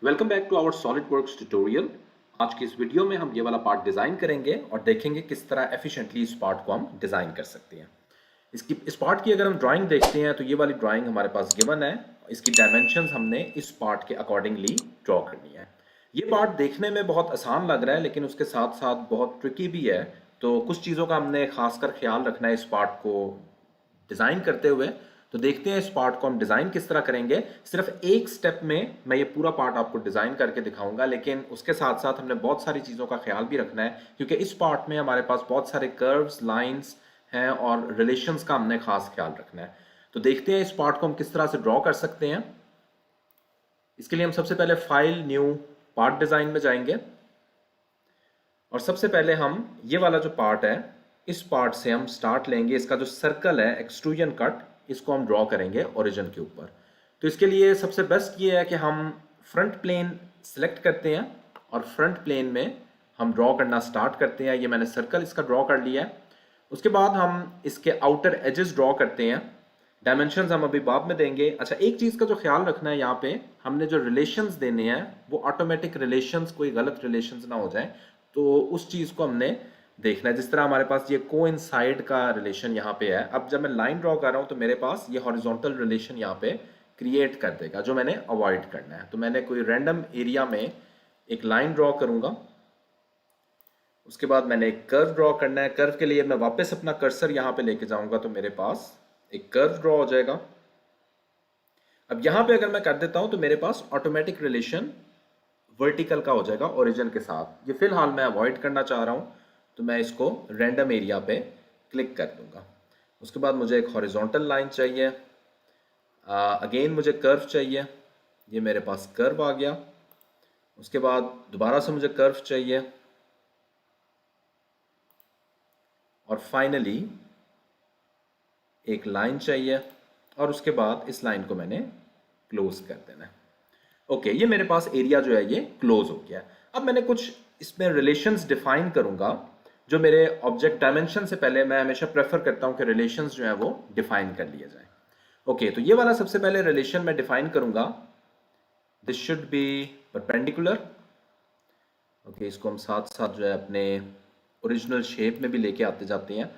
Welcome back to our SolidWorks tutorial. आज की इस वीडियो में हम ये वाला पार्ट डिज़ाइन करेंगे और देखेंगे किस तरह एफिशिएंटली इस पार्ट को हम डिज़ाइन कर सकते हैं। इस पार्ट की अगर हम ड्राइंग देखते हैं तो ये वाली ड्राइंग हमारे पास गिवन है। इसकी डायमेंशंस हमने इस पार्ट के अकॉर्डिंगली ड्रॉ करनी है। ये पार्ट देखने में बहुत आसान लग रहा है लेकिन उसके साथ साथ बहुत ट्रिकी भी है। तो कुछ चीज़ों का हमने खासकर ख्याल रखना है इस पार्ट को डिज़ाइन करते हुए। तो देखते हैं इस पार्ट को हम डिज़ाइन किस तरह करेंगे। सिर्फ एक स्टेप में मैं ये पूरा पार्ट आपको डिज़ाइन करके दिखाऊंगा, लेकिन उसके साथ साथ हमने बहुत सारी चीज़ों का ख्याल भी रखना है क्योंकि इस पार्ट में हमारे पास बहुत सारे कर्व्स, लाइंस हैं और रिलेशंस का हमने खास ख्याल रखना है। तो देखते हैं इस पार्ट को हम किस तरह से ड्रॉ कर सकते हैं। इसके लिए हम सबसे पहले फाइल, न्यू, पार्ट डिज़ाइन में जाएंगे और सबसे पहले हम ये वाला जो पार्ट है इस पार्ट से हम स्टार्ट लेंगे। इसका जो सर्कल है एक्सट्रूजन कट, इसको हम ड्रॉ करेंगे ओरिजिन के ऊपर। तो इसके लिए सबसे बेस्ट ये है कि हम फ्रंट प्लेन सिलेक्ट करते हैं और फ्रंट प्लेन में हम ड्रॉ करना स्टार्ट करते हैं। ये मैंने सर्कल इसका ड्रॉ कर लिया है। उसके बाद हम इसके आउटर एजेस ड्रॉ करते हैं। डायमेंशंस हम अभी बाद में देंगे। अच्छा, एक चीज़ का जो ख्याल रखना है, यहाँ पे हमने जो रिलेशंस देने हैं वो ऑटोमेटिक रिलेशंस, कोई गलत रिलेशंस ना हो जाए, तो उस चीज़ को हमने देखना है। जिस तरह हमारे पास ये कोइंसाइड का रिलेशन यहाँ पे है, अब जब मैं लाइन ड्रॉ कर रहा हूँ तो मेरे पास ये हॉरिजॉन्टल रिलेशन यहाँ पे क्रिएट कर देगा जो मैंने अवॉइड करना है। तो मैंने कोई रैंडम एरिया में एक लाइन ड्रॉ करूँगा। उसके बाद मैंने एक कर्व ड्रॉ करना है। कर्व के लिए मैं वापस अपना कर्सर यहाँ पे लेके जाऊँगा तो मेरे पास एक कर्व ड्रॉ हो जाएगा। अब यहाँ पे अगर मैं कर देता हूँ तो मेरे पास ऑटोमेटिक रिलेशन वर्टिकल का हो जाएगा ओरिजिन के साथ। ये फिलहाल मैं अवॉइड करना चाह रहा हूँ तो मैं इसको रैंडम एरिया पे क्लिक कर दूंगा। उसके बाद मुझे एक हॉरिजॉन्टल लाइन चाहिए। अगेन मुझे कर्व चाहिए। ये मेरे पास कर्व आ गया। उसके बाद दोबारा से मुझे कर्व चाहिए और फाइनली एक लाइन चाहिए और उसके बाद इस लाइन को मैंने क्लोज कर देना है। ओके, ये मेरे पास एरिया जो है ये क्लोज हो गया। अब मैंने कुछ इसमें रिलेशंस डिफाइन करूंगा जो मेरे ऑब्जेक्ट डायमेंशन से पहले मैं हमेशा प्रेफर करता हूं कि रिलेशंस जो है वो डिफाइन कर लिए जाए। ओके, तो ये वाला सबसे पहले रिलेशन मैं डिफाइन करूंगा। This should B perpendicular. Okay, इसको हम साथ साथ जो है अपने ओरिजिनल शेप में भी लेके आते जाते हैं।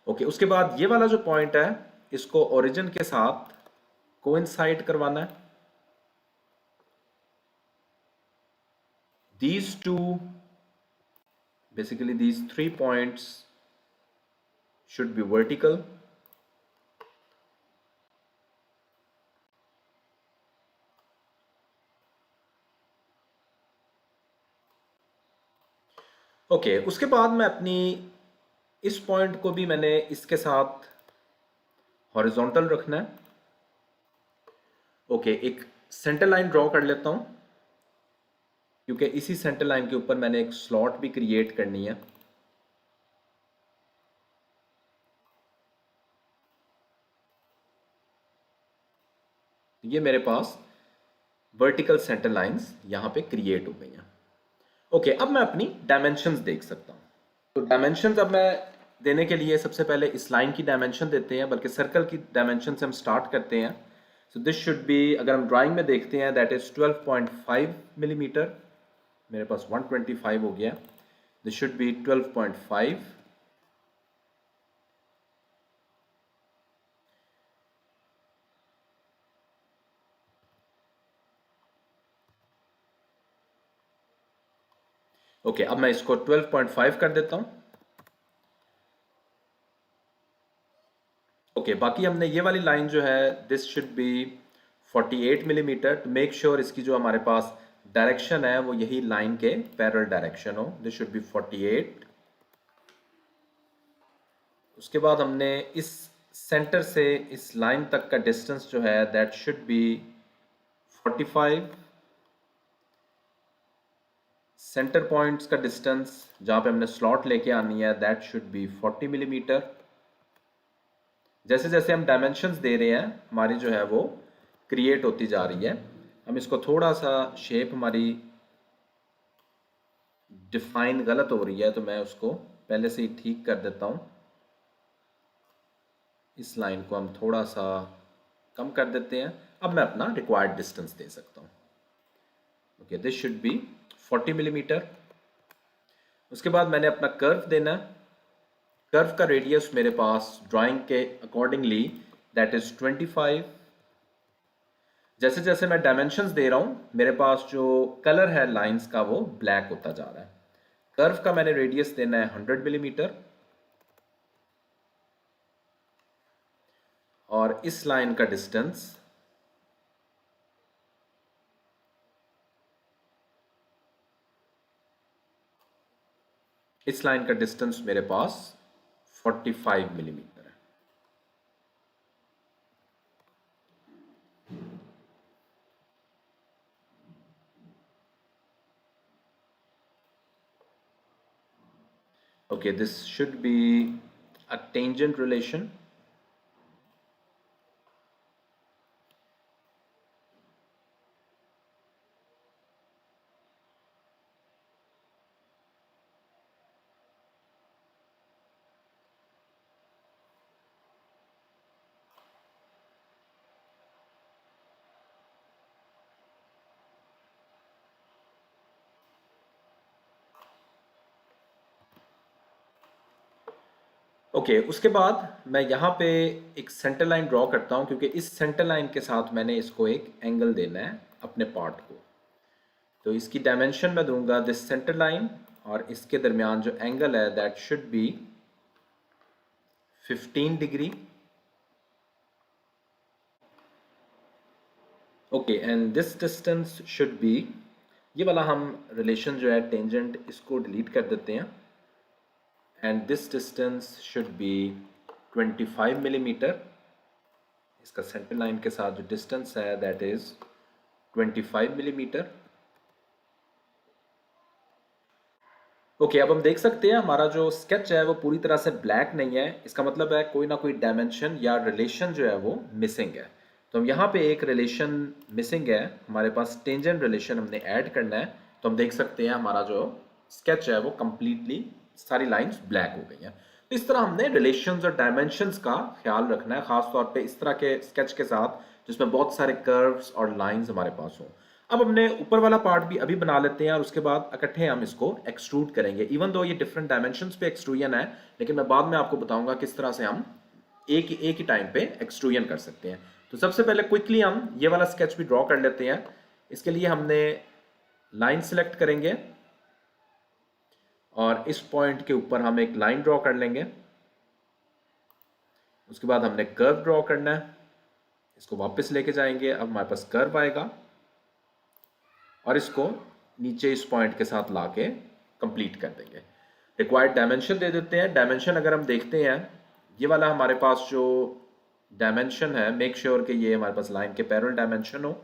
ओके, उसके बाद ये वाला जो पॉइंट है इसको ओरिजिन के साथ कोइंसाइड करवाना है। These two, basically these 3 points should be vertical. Okay, उसके बाद मैं अपनी इस पॉइंट को भी मैंने इसके साथ हॉरिजॉन्टल रखना है। ओके, एक सेंटर लाइन ड्रॉ कर लेता हूं क्योंकि इसी सेंटर लाइन के ऊपर मैंने एक स्लॉट भी क्रिएट करनी है। ये मेरे पास वर्टिकल सेंटर लाइंस यहाँ पे क्रिएट हो गई हैं। ओके, अब मैं अपनी डायमेंशंस देख सकता हूँ। तो डायमेंशंस अब मैं देने के लिए सबसे पहले इस लाइन की डायमेंशन देते हैं, बल्कि सर्कल की डायमेंशन से हम स्टार्ट करते हैं। सो दिस शुड बी, अगर हम ड्राइंग में देखते हैं, दैट इज 12.5 मिलीमीटर। मेरे पास 125 हो गया। This should B 12.5। ओके, अब मैं इसको 12.5 कर देता हूं। ओके, बाकी हमने ये वाली लाइन जो है this should be 48 millimetre. To make sure इसकी जो हमारे पास डायरेक्शन है वो यही लाइन के पैरेलल डायरेक्शन हो। This should be 48। उसके बाद हमने इस सेंटर से इस लाइन तक का डिस्टेंस जो है that should be 45। Centre points का डिस्टेंस जहाँ पे हमने स्लॉट लेके आनी है दैट शुड बी 40 मिलीमीटर। जैसे जैसे हम डायमेंशंस दे रहे हैं हमारी जो है वो क्रिएट होती जा रही है। हम इसको थोड़ा सा शेप हमारी डिफाइन गलत हो रही है तो मैं उसको पहले से ही ठीक कर देता हूँ। इस लाइन को हम थोड़ा सा कम कर देते हैं। अब मैं अपना रिक्वायर्ड डिस्टेंस दे सकता हूँ। Okay, this should B 40 millimetre. उसके बाद मैंने अपना कर्व देना है। कर्व का रेडियस मेरे पास ड्राइंग के अकॉर्डिंगली दैट इज 25। जैसे जैसे मैं डायमेंशंस दे रहा हूँ मेरे पास जो कलर है लाइंस का वो ब्लैक होता जा रहा है। कर्व का मैंने रेडियस देना है 100 मिलीमीटर और इस लाइन का डिस्टेंस मेरे पास 45 मिलीमीटर है। Okay, this should be a tangent relation. Okay, उसके बाद मैं यहाँ पे एक सेंटर लाइन ड्रॉ करता हूँ क्योंकि इस सेंटर लाइन के साथ मैंने इसको एक एंगल देना है अपने पार्ट को। तो इसकी डायमेंशन मैं दूंगा दिस सेंटर लाइन और इसके दरमियान जो एंगल है that should be 15 degree. Okay, and this distance should be, ये वाला हम रिलेशन जो है टेंजेंट इसको डिलीट कर देते हैं, and this distance should be 25 millimetre. इसका सेंटर लाइन के साथ जो डिस्टेंस है दैट इज 25 मिलीमीटर। ओके, अब हम देख सकते हैं हमारा जो स्केच है वो पूरी तरह से ब्लैक नहीं है। इसका मतलब है कोई ना कोई डायमेंशन या रिलेशन जो है वो मिसिंग है। तो हम यहाँ पे एक रिलेशन मिसिंग है, हमारे पास टेंजेंट रिलेशन हमने ऐड करना है। तो हम देख सकते हैं हमारा जो स्केच है वो कंप्लीटली सारी लाइंस ब्लैक हो गई हैं। तो इस तरह हमने रिलेशंस और डायमेंशंस का ख्याल रखना है, खास तौर पे इस तरह के स्केच के साथ जिसमें बहुत सारे कर्व्स और लाइंस हमारे पास हों। अब हमने ऊपर वाला पार्ट भी अभी बना लेते हैं और उसके बाद इकट्ठे हम इसको एक्सट्रूड करेंगे। इवन दो ये डिफरेंट डायमेंशंस पे एक्सट्रूजन है, लेकिन मैं बाद में आपको बताऊंगा किस तरह से हम एक ही टाइम पे एक्सट्रूजन कर सकते हैं। तो सबसे पहले क्विकली हम ये वाला स्केच भी ड्रॉ कर लेते हैं। इसके लिए हमने लाइन सेलेक्ट करेंगे और इस पॉइंट के ऊपर हम एक लाइन ड्रॉ कर लेंगे। उसके बाद हमने कर्व ड्रॉ करना है, इसको वापस लेके जाएंगे। अब हमारे पास कर्व आएगा और इसको नीचे इस पॉइंट के साथ लाके कंप्लीट कर देंगे। रिक्वायर्ड डायमेंशन दे देते हैं। डायमेंशन अगर हम देखते हैं, ये वाला हमारे पास जो डायमेंशन है, मेक श्योर कि ये हमारे पास लाइन के पैरेलल डायमेंशन हो।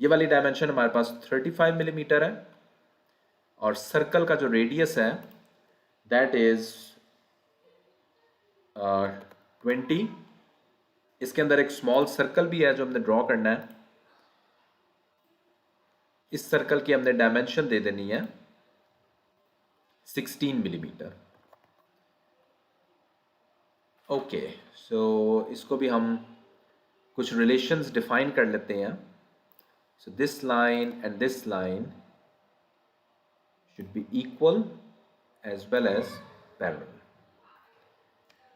ये वाली डायमेंशन हमारे पास 35 मिलीमीटर है और सर्कल का जो रेडियस है दैट इज 20। इसके अंदर एक स्मॉल सर्कल भी है जो हमने ड्रॉ करना है। इस सर्कल की हमने डायमेंशन दे देनी है 16 मिलीमीटर। ओके, सो इसको भी हम कुछ रिलेशंस डिफाइन कर लेते हैं। So this line and this line should be equal as well as parallel.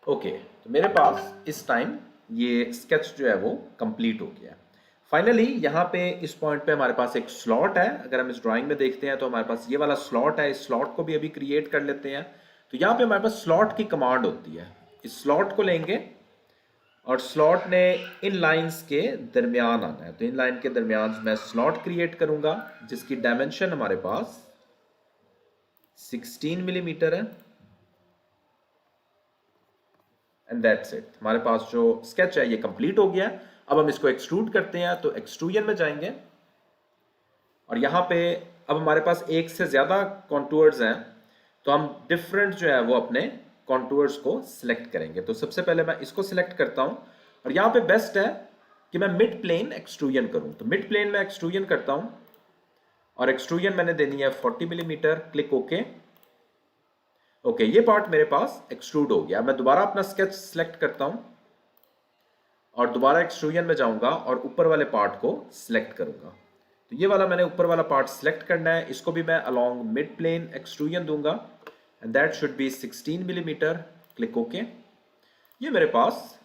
Okay, तो मेरे पास इस टाइम ये स्केच जो है वो कंप्लीट हो गया। फाइनली यहाँ पे इस पॉइंट पे हमारे पास एक स्लॉट है। अगर हम इस ड्राइंग में देखते हैं तो हमारे पास ये वाला स्लॉट है। इस स्लॉट को भी अभी क्रिएट कर लेते हैं। तो यहाँ पे हमारे पास स्लॉट की कमांड होती है। इस स्लॉट को लेंगे और स्लॉट ने इन लाइंस के दरमियान आना है। तो इन लाइन के दरमियान मैं स्लॉट क्रिएट करूंगा जिसकी डायमेंशन हमारे पास 16 मिलीमीटर है एंड दैट्स इट। हमारे पास जो स्केच है ये कंप्लीट हो गया। अब हम इसको एक्सट्रूड करते हैं, तो एक्सट्रूजन में जाएंगे और यहाँ पे अब हमारे पास एक से ज़्यादा कॉन्टूर्स हैं, तो हम डिफरेंट जो है वो अपने कॉन्टूर्स को सिलेक्ट करेंगे। तो सबसे पहले मैं इसको सिलेक्ट करता हूँ और यहाँ पे बेस्ट है कि मैं मिड प्लेन एक्सट्रूजन करूँ। तो मिड प्लेन में एक्सट्रूजन करता हूँ और एक्सट्रूजन मैंने देनी है 40 मिलीमीटर। Click okay. ओके, ये पार्ट मेरे पास एक्सट्रूड हो गया। मैं दोबारा अपना स्केच सिलेक्ट करता हूँ और दोबारा एक्सट्रूजन में जाऊंगा और ऊपर वाले पार्ट को सिलेक्ट करूंगा। तो ये वाला मैंने ऊपर वाला पार्ट सिलेक्ट करना है, इसको भी मैं अलोंग मिड प्लेन एक्सट्रूजन दूंगा and that should be 16 millimetre. Click okay. ये मेरे पास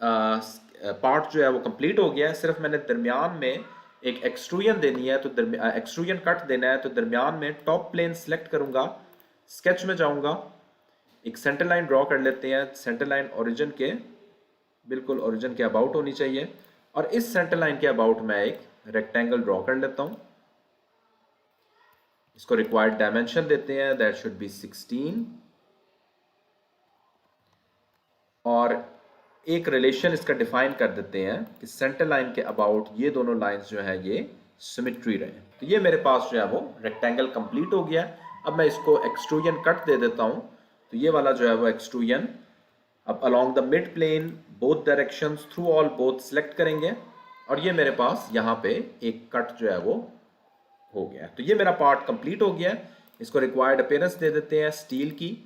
पार्ट जो है वो कंप्लीट हो गया है। सिर्फ मैंने दरमियान में एक एक्सट्रूजन देनी है, तो एक्सट्रूजन कट देना है, तो दरमियान में टॉप प्लेन सिलेक्ट करूंगा, स्केच में जाऊंगा, एक सेंटर लाइन ड्रॉ कर लेते हैं। सेंटर लाइन ओरिजिन के बिल्कुल ओरिजिन के अबाउट होनी चाहिए और इस सेंटर लाइन के अबाउट मैं एक रेक्टेंगल ड्रॉ कर लेता हूं। इसको रिक्वायर्ड डायमेंशन देते हैं, दैट शुड बी 16 और एक रिलेशन इसका डिफाइन कर देते हैं कि सेंटर लाइन के अबाउट ये दोनों लाइंस जो है ये सिमेट्री रहे। तो ये मेरे पास जो है वो रेक्टेंगल कंप्लीट हो गया। अब मैं इसको एक्सट्रूजन कट दे देता हूं। तो ये वाला जो है वो एक्सट्रूजन अब along the mid plane both directions through all both select करेंगे और ये मेरे पास यहाँ पे एक कट जो है वो हो गया। तो ये मेरा पार्ट कंप्लीट हो गया। इसको रिक्वायर्ड अपीयरेंस दे देते हैं स्टील की।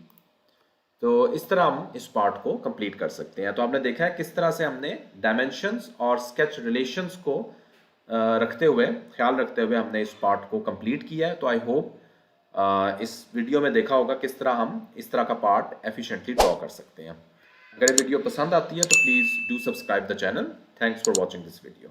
तो इस तरह हम इस पार्ट को कंप्लीट कर सकते हैं। तो आपने देखा है किस तरह से हमने डायमेंशंस और स्केच रिलेशंस को रखते हुए, ख्याल रखते हुए हमने इस पार्ट को कंप्लीट किया है। तो आई होप इस वीडियो में देखा होगा किस तरह हम इस तरह का पार्ट एफिशिएंटली ड्रॉ कर सकते हैं। अगर ये वीडियो पसंद आती है तो please do subscribe the channel. Thanks for watching this video.